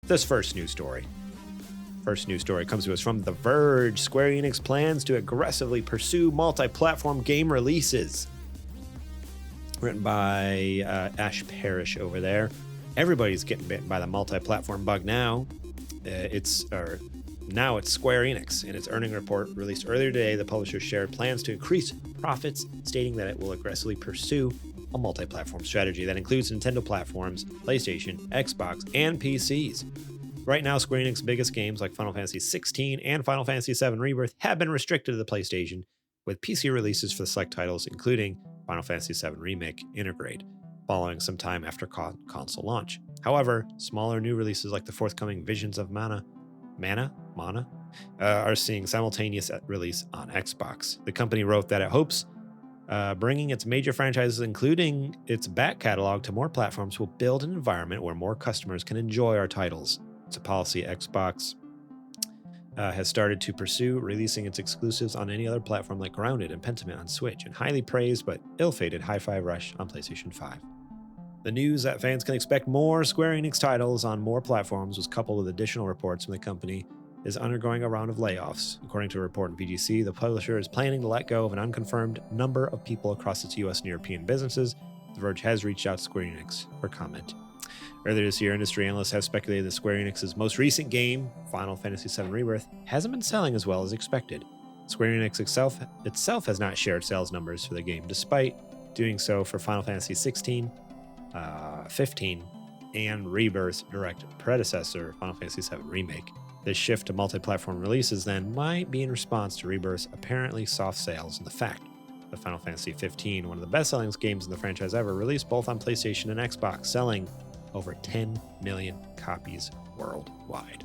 this first news story. First news story comes to us from The Verge. Square Enix plans to aggressively pursue multi-platform game releases. Written by Ash Parrish over there. Everybody's getting bitten by the multi-platform bug now. Now it's Square Enix. In its earnings report released earlier today, the publisher shared plans to increase profits, stating that it will aggressively pursue a multi-platform strategy that includes Nintendo platforms, PlayStation, Xbox, and PCs. Right now, Square Enix's biggest games like Final Fantasy 16 and Final Fantasy 7 Rebirth have been restricted to the PlayStation, with PC releases for the select titles, including Final Fantasy 7 Remake, integrate, following some time after console launch. However, smaller new releases like the forthcoming Visions of Mana, are seeing simultaneous release on Xbox. The company wrote that it hopes bringing its major franchises, including its back catalog, to more platforms will build an environment where more customers can enjoy our titles. It's a policy Xbox has started to pursue, releasing its exclusives on any other platform like Grounded and Pentiment on Switch, and highly praised but ill-fated Hi-Fi Rush on PlayStation 5. The news that fans can expect more Square Enix titles on more platforms was coupled with additional reports from the company is undergoing a round of layoffs. According to a report in VGC, the publisher is planning to let go of an unconfirmed number of people across its US and European businesses. The Verge has reached out to Square Enix for comment. Earlier this year, industry analysts have speculated that Square Enix's most recent game, Final Fantasy VII Rebirth, hasn't been selling as well as expected. Square Enix itself has not shared sales numbers for the game, despite doing so for Final Fantasy 16, 15, and Rebirth's direct predecessor, Final Fantasy VII Remake. This shift to multi-platform releases then might be in response to Rebirth's apparently soft sales and the fact that Final Fantasy 15, one of the best-selling games in the franchise ever, released both on PlayStation and Xbox, selling over 10 million copies worldwide.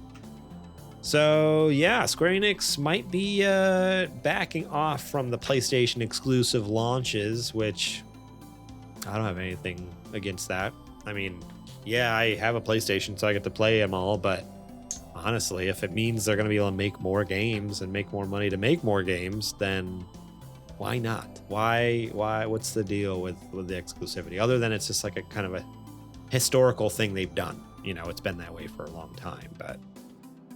So yeah, Square Enix might be backing off from the PlayStation exclusive launches, which I don't have anything against that. I mean, yeah, I have a PlayStation, so I get to play them all, but honestly, if it means they're going to be able to make more games and make more money to make more games, then why not? Why? What's the deal with the exclusivity? Other than it's just like a kind of a historical thing they've done. You know, it's been that way for a long time, but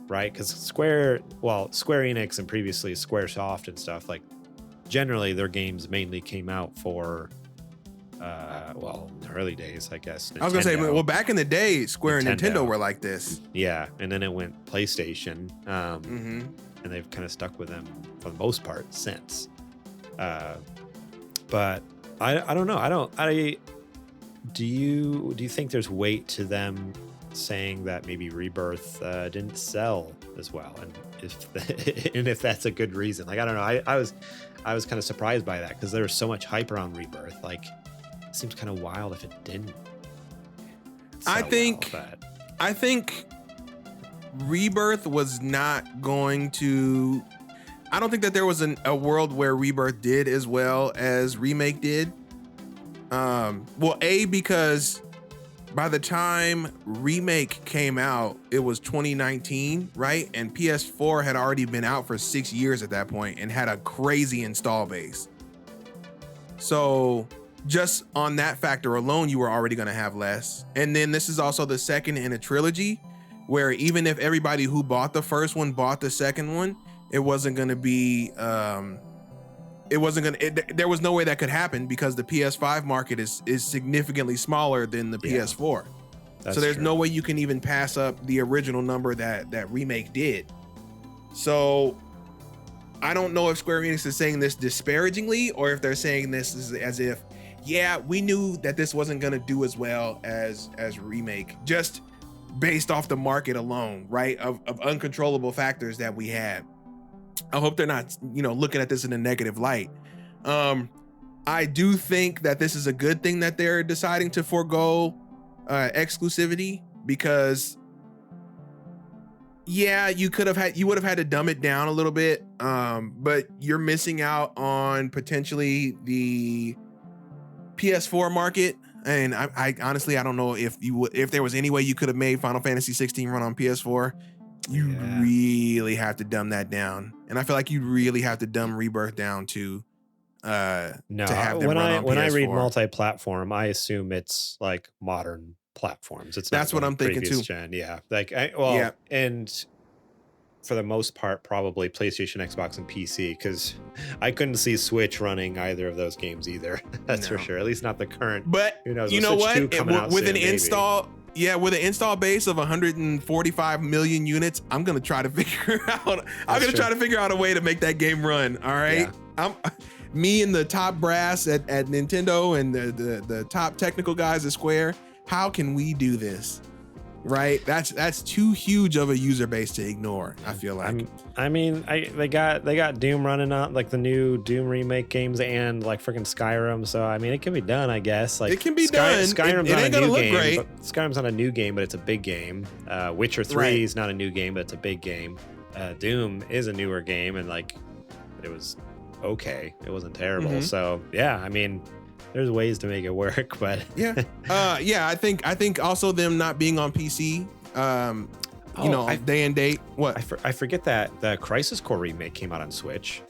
right? Because Square Enix and previously Squaresoft and stuff, like generally their games mainly came out for in the early days, I guess. Nintendo. I was gonna say, well, back in the day, Square and Nintendo were like this. Yeah, and then it went PlayStation, and they've kind of stuck with them for the most part since. But I don't know. Do you think there's weight to them saying that maybe Rebirth didn't sell as well, and if that's a good reason? Like, I don't know. I was kind of surprised by that because there was so much hype around Rebirth. Like, it seems kind of wild if it didn't. I think Rebirth was not going to. I don't think that there was a world where Rebirth did as well as Remake did. Because by the time Remake came out, it was 2019, right? And PS4 had already been out for 6 years at that point and had a crazy install base. So just on that factor alone, you were already going to have less. And then this is also the second in a trilogy where even if everybody who bought the first one bought the second one, it wasn't going to be, there was no way that could happen because the PS5 market is significantly smaller than the PS4. So there's no way you can even pass up the original number that Remake did. So I don't know if Square Enix is saying this disparagingly or if they're saying this as if, yeah, we knew that this wasn't going to do as well as Remake, just based off the market alone, right? Of uncontrollable factors that we had. I hope they're not, looking at this in a negative light. I do think that this is a good thing that they're deciding to forego exclusivity because, yeah, you would have had to dumb it down a little bit, but you're missing out on potentially the PS4 market. And I honestly, I don't know if there was any way you could have made Final Fantasy 16 run on PS4. You really have to dumb that down, and I feel like you really have to dumb Rebirth down to have them when I read multi-platform, I assume it's like modern platforms. It's That's not what I'm thinking previous too. Gen. Yeah, like and for the most part, probably PlayStation, Xbox, and PC, because I couldn't see Switch running either of those games either. That's for sure. At least not the current. But who knows? You With know Switch what? 2 coming out With soon, an maybe. install, with an install base of 145 million units, I'm gonna try to figure out. Try to figure out a way to make that game run. All right. Yeah. Me and the top brass at Nintendo and the top technical guys at Square. How can we do this? Right, that's too huge of a user base to ignore. I feel like. They got Doom running on, like the new Doom remake games, and like freaking Skyrim. So I mean, it can be done, I guess. Like it can be done. Skyrim's it not ain't a gonna new look game. great. But Skyrim's not a new game, but it's a big game. Witcher 3 is not a new game, but it's a big game. Doom is a newer game, and like it was okay. It wasn't terrible. Mm-hmm. So yeah, I mean, there's ways to make it work, but I think also them not being on PC, day and date. What I forget that the Crisis Core remake came out on Switch.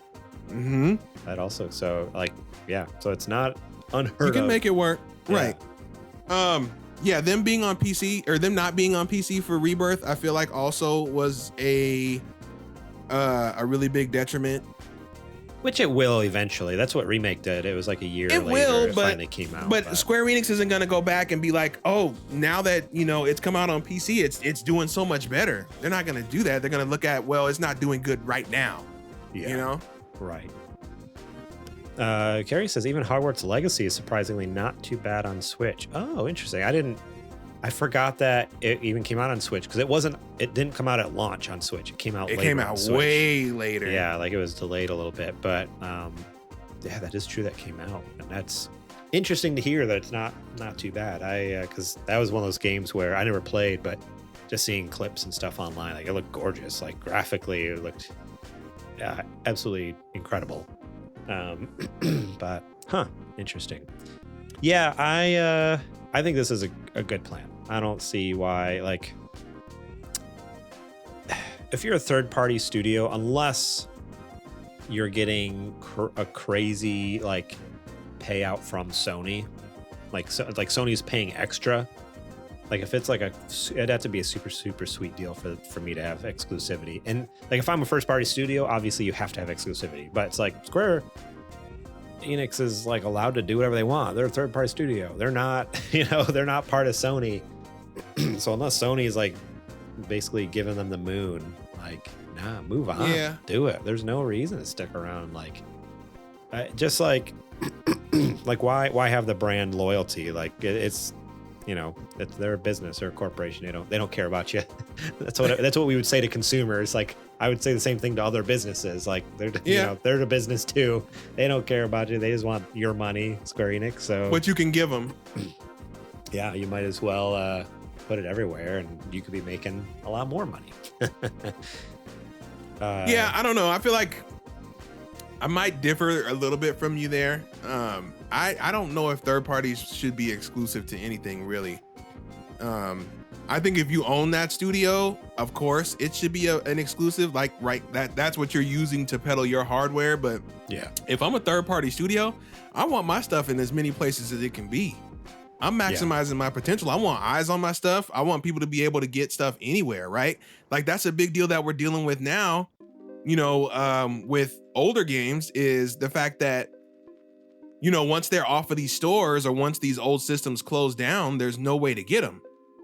Mm-hmm. That also, so it's not unheard of. You can make it work, yeah. right? Them being on PC or them not being on PC for Rebirth, I feel like also was a really big detriment. Which it will eventually. That's what Remake did. It was like a year later it finally came out. But Square Enix isn't going to go back and be like, oh, now that, it's come out on PC, it's doing so much better. They're not going to do that. They're going to look at, well, it's not doing good right now. Yeah. Right. Carrie says, even Hogwarts Legacy is surprisingly not too bad on Switch. Oh, interesting. I forgot that it even came out on Switch because it didn't come out at launch on Switch. It came out later. It came out way later. Yeah, like it was delayed a little bit, but that is true that came out. And that's interesting to hear that it's not too bad. Because that was one of those games where I never played, but just seeing clips and stuff online, like it looked gorgeous. Like graphically, it looked absolutely incredible. But interesting. Yeah, I think this is a good plan. I don't see why, like, if you're a third-party studio, unless you're getting a crazy like payout from Sony, like Sony's paying extra. Like if it's like it'd have to be a super sweet deal for me to have exclusivity. And like if I'm a first-party studio, obviously you have to have exclusivity. But it's like Square Enix is like allowed to do whatever they want. They're a third-party studio. They're not, they're not part of Sony. So unless Sony is like basically giving them the moon, like, nah, move on. Yeah. Do it. There's no reason to stick around. Like, just like, like why have the brand loyalty? Like it's it's their business or a corporation. They don't care about you. that's what we would say to consumers. Like I would say the same thing to other businesses. Like they're the business too. They don't care about you. They just want your money, Square Enix. So what you can give them. Yeah, you might as well put it everywhere, and you could be making a lot more money. I don't know. I feel like I might differ a little bit from you there. I don't know if third parties should be exclusive to anything really. I think if you own that studio, of course it should be an exclusive. Like that's what you're using to peddle your hardware. But yeah, if I'm a third party studio, I want my stuff in as many places as it can be. I'm maximizing my potential. I want eyes on my stuff. I want people to be able to get stuff anywhere, right? Like that's a big deal that we're dealing with now, with older games, is the fact that, once they're off of these stores or once these old systems close down, there's no way to get them.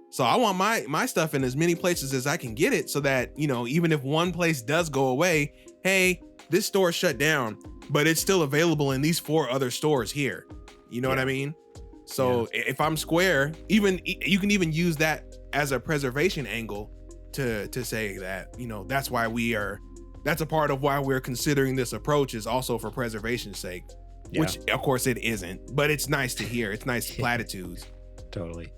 So I want my stuff in as many places as I can get it so that, even if one place does go away, hey, this store shut down, but it's still available in these 4 other stores here. You know what I mean? So if I'm Square, you can even use that as a preservation angle to say that, that's why that's a part of why we're considering this approach is also for preservation's sake, which of course it isn't, but it's nice to hear. It's nice platitudes. Totally.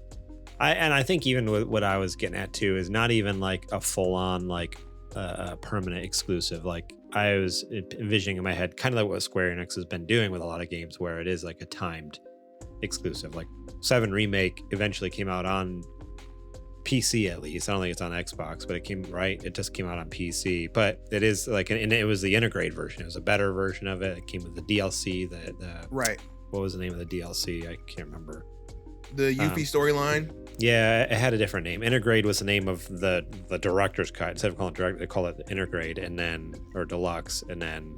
I think even with what I was getting at too is not even like a full on like permanent exclusive. Like I was envisioning in my head kind of like what Square Enix has been doing with a lot of games where it is like a timed exclusive. Like 7 Remake eventually came out on PC, at least. I don't think it's on Xbox, but it just came out on PC. But it is like, and it was the integrated version. It was a better version of it. It came with the DLC. The right. What was the name of the DLC? I can't remember. the Yuffie storyline? Yeah, it had a different name. Intergrade was the name of the director's cut. Instead of calling it direct, they call it Intergrade and then or Deluxe, and then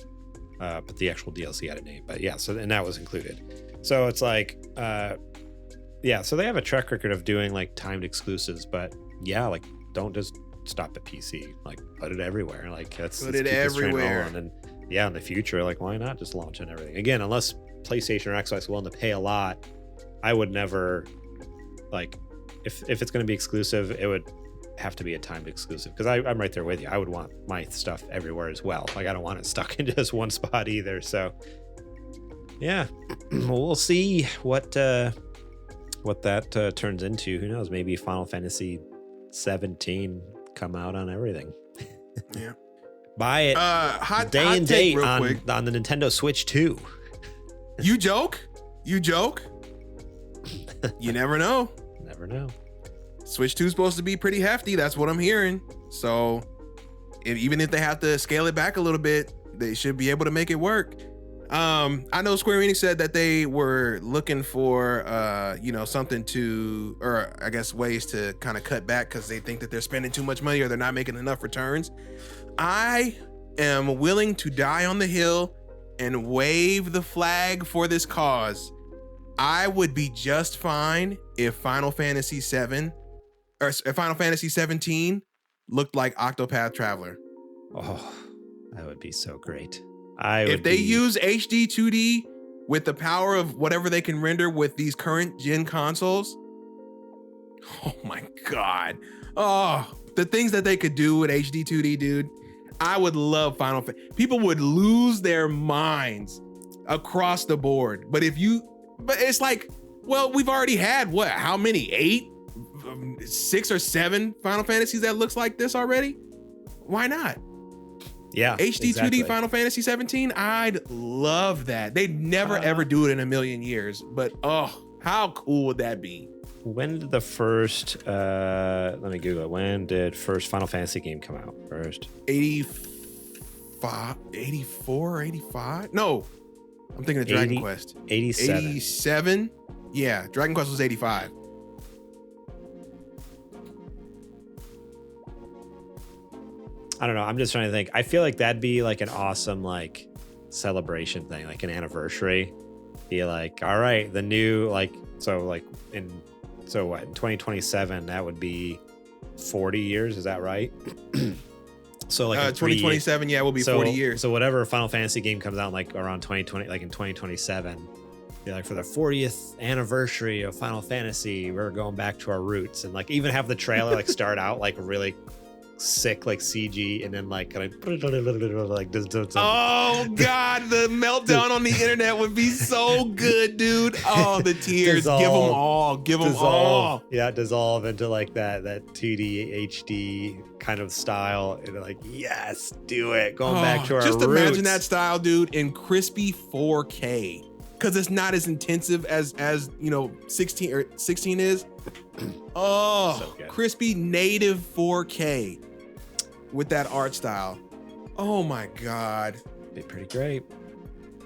but the actual DLC had a name. But yeah, so and that was included. So it's like yeah, so they have a track record of doing like timed exclusives, but yeah, like don't just stop at PC. Like put it everywhere. Like let's Put keep it this trend everywhere. rolling. And yeah, in the future, like why not just launch on everything? Again, unless PlayStation or Xbox is willing to pay a lot, I would never like if it's going to be exclusive, it would have to be a timed exclusive because I'm right there with you. I would want my stuff everywhere as well. Like I don't want it stuck in just one spot either. So yeah, we'll see what that turns into. Who knows? Maybe Final Fantasy 17 come out on everything. Yeah, buy it day and date on the Nintendo Switch 2. You joke? You never know. Never know. Switch 2 is supposed to be pretty hefty. That's what I'm hearing. So even if they have to scale it back a little bit, they should be able to make it work. I know Square Enix said that they were looking for, something to, or I guess ways to kind of cut back because they think that they're spending too much money or they're not making enough returns. I am willing to die on the hill and wave the flag for this cause. I would be just fine if Final Fantasy 7 or if Final Fantasy 17 looked like Octopath Traveler. Oh, that would be so great. If they use HD 2D with the power of whatever they can render with these current gen consoles, oh my God. Oh, the things that they could do with HD 2D, dude. I would love Final Fantasy. People would lose their minds across the board. But it's like, well, we've already had what? How many? 8, 6 or 7 Final Fantasies that looks like this already? Why not? Yeah, HD exactly. 2D Final Fantasy 17. I'd love that. They'd never ever do it in a million years. But oh, how cool would that be? When did the first? Let me Google it. When did first Final Fantasy game come out? First 85, 84, 85? No. I'm thinking of Dragon Quest. 87. 87? Yeah, Dragon Quest was 85. I don't know. I'm just trying to think. I feel like that'd be like an awesome like celebration thing, like an anniversary. Be like, all right, the new in 2027, that would be 40 years. Is that right? So like 2027, yeah, will be 40 years. So whatever Final Fantasy game comes out like around 2020, like in 2027, be like for the 40th anniversary of Final Fantasy, we're going back to our roots, and like even have the trailer like start out like really sick like CG, and then like kind of like oh God, the meltdown on the internet would be so good, dude. Oh, the tears. Give them all. Yeah, dissolve into like that 2D HD kind of style, and like yes, do it. Going back to our just roots. Imagine that style, dude, in crispy 4K, because it's not as intensive as 16 is. Oh, so crispy native 4K with that art style. Oh my God. Be pretty great.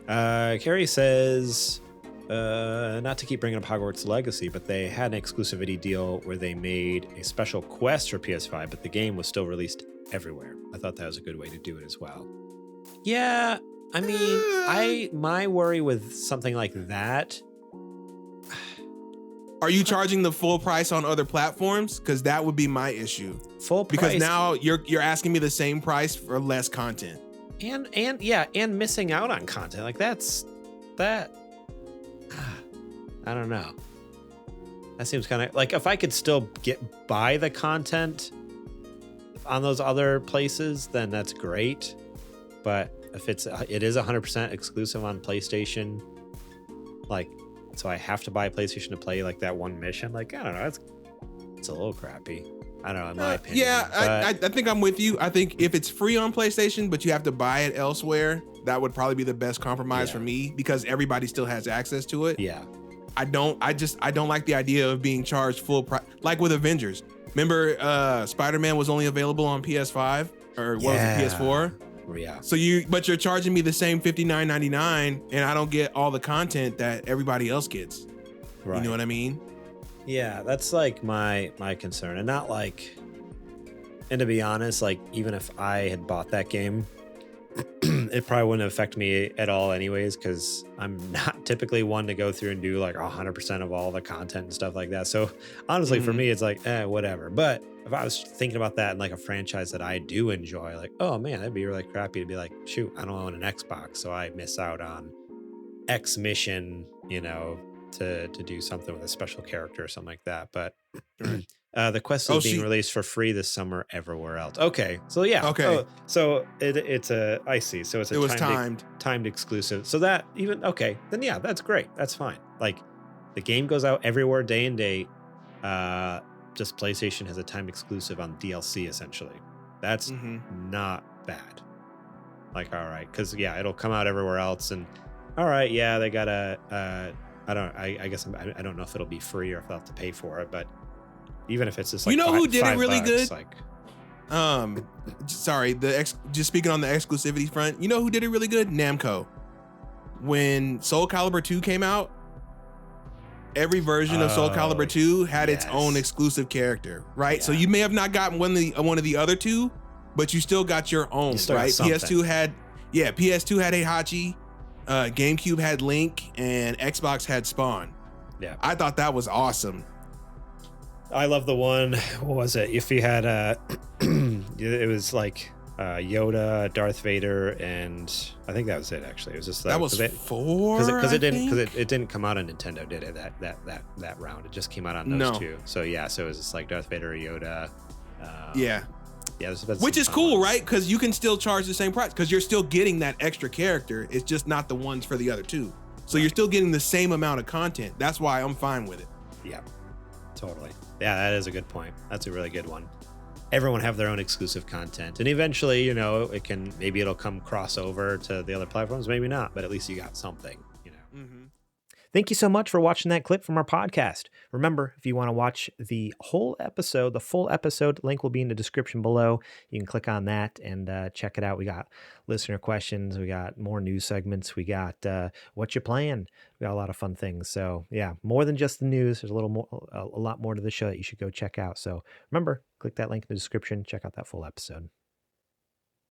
Carrie says, not to keep bringing up Hogwarts Legacy, but they had an exclusivity deal where they made a special quest for PS5, but the game was still released everywhere. I thought that was a good way to do it as well. Yeah, I mean, my worry with something like that. Are you charging the full price on other platforms? Because that would be my issue. Full price. Because now you're asking me the same price for less content. And missing out on content. Like that. I don't know. That seems kind of like if I could still buy the content on those other places, then that's great. But if it is 100% exclusive on PlayStation, like. So I have to buy a PlayStation to play like that one mission. Like, I don't know. It's a little crappy. I don't know, in my opinion. Yeah, I think I'm with you. I think if it's free on PlayStation, but you have to buy it elsewhere, that would probably be the best compromise for me because everybody still has access to it. Yeah. I don't like the idea of being charged full price. Like with Avengers. Remember Spider-Man was only available on PS5 or what was it, PS4? Yeah. So but you're charging me the same $59.99 and I don't get all the content that everybody else gets. Right. You know what I mean? Yeah, that's like my concern, and not like. And to be honest, like even if I had bought that game, it probably wouldn't affect me at all anyways, because I'm not typically one to go through and do like 100% of all the content and stuff like that. So honestly, for me, it's like, whatever. But if I was thinking about that in like a franchise that I do enjoy, like, oh man, that'd be really crappy to be like, shoot, I don't own an Xbox, so I miss out on X mission, to do something with a special character or something like that. But the quest is being released for free this summer everywhere else. Okay, so yeah. Okay. So it's a. I see. So it was timed exclusive. So that even okay. Then yeah, that's great. That's fine. Like the game goes out everywhere day and date. Just PlayStation has a timed exclusive on DLC essentially. That's not bad. Like all right, because yeah, it'll come out everywhere else and. All right, yeah, they got a. I guess I don't know if it'll be free or if I'll have to pay for it, but even if it's just like who did it really good? Like, sorry, just speaking on the exclusivity front, you know who did it really good? Namco. When Soul Calibur 2 came out, every version of Soul Calibur 2 had its own exclusive character, right? Yeah. So you may have not gotten one of the other two, but you still got your own, right? PS2 had Heihachi. GameCube had Link and Xbox had Spawn. Yeah, I thought that was awesome. I love the one. What was it? If you had it was like Yoda, Darth Vader, and I think that was it. Actually, it was just that was four because it didn't come out on Nintendo, did it? That round, it just came out on those two. So yeah, so it was just like Darth Vader, Yoda. Yeah, which is cool, right? Because you can still charge the same price because you're still getting that extra character. It's just not the ones for the other two. So you're still getting the same amount of content. That's why I'm fine with it. Yeah, totally. Yeah, that is a good point. That's a really good one. Everyone have their own exclusive content, and eventually, maybe it'll come crossover to the other platforms, maybe not, but at least you got something. Thank you so much for watching that clip from our podcast. Remember, if you want to watch the full episode, link will be in the description below. You can click on that and check it out. We got listener questions. We got more news segments. We got what you playing. We got a lot of fun things. So yeah, more than just the news. There's a lot more to the show that you should go check out. So remember, click that link in the description. Check out that full episode.